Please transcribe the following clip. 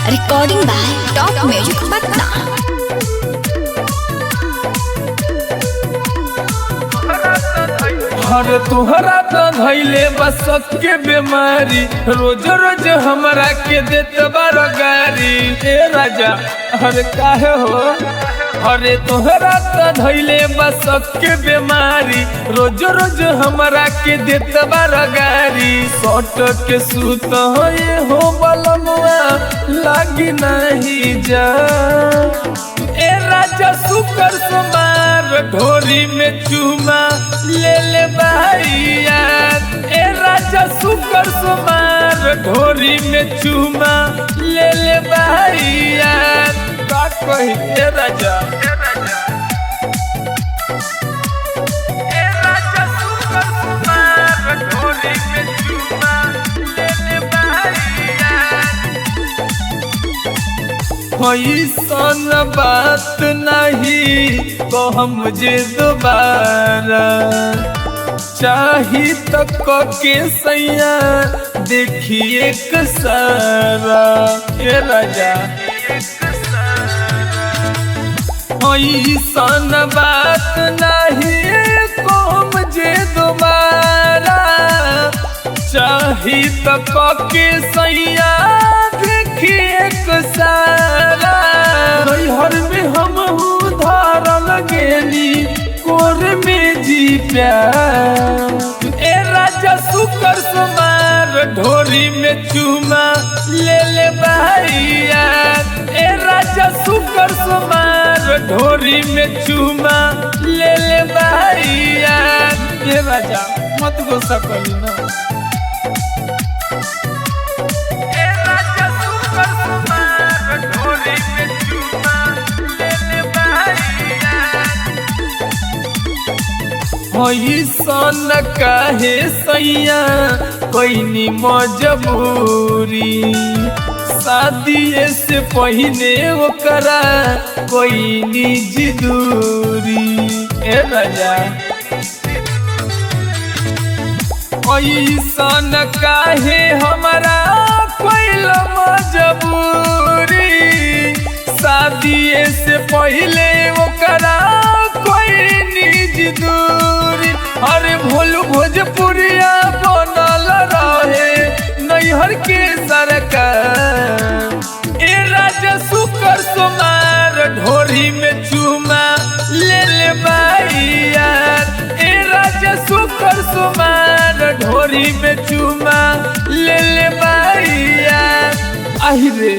Recording by Top Music Patna. हर तुहरा तो धैले बस के बीमारी रोज रोज हमरा के देत बार गारी। ए राजा हर काहे हो अरे तुहरा तो धैले बस के बीमारी रोज रोज हमरा के देत बार गारी। सट के सूत हो बलमुआ लागी नहीं जा। ए राजा सुकर सुमार ढोरी में चूमा ले ले भैया। ए राजा सुकर सुमार ढोरी में चूमा ले ले भैया। का कही ए राजा ए राजा सुकर सुमार ढोरी में चूमा ले ले भैया। ऐसन बात नहीं तो हम जे दोबारा चाही तक के सैया देखिए एक सारा। ए राजा ऐसन बात नहीं तो हम जे दोबारा चाही तक के सैया देखिए एक सारा। हर में हम धार लगेली कोर में जी प्यार। ए राजा सुकर सुमार ढोरी में चूमा ले ले भैया। ए राजा सुकर सुमार ढोरी में चूमा ले ले भैया। ए राजा मत गुस्सा करी ना। ए राजा सुकर सुमार ढोरी में चूमा ले ले भैया। ऐसन काहे सैया कोई मजबूरी शादी से पहले ओकरा कोई निजी दूरी। ए राजा ऐसन काहे हमारा कोई मजबूरी शादी से पहले ओकरा कोई निजी दूरी। अरे भोलू भोजपुरिया बनल रहे नैहर के सरकार। ए राजा सुकर सुमार ढोरी में चूमा ले ले भैया। ए राजा सुकर सुमार ढोरी में चूमा ले ले भैया। आहि रे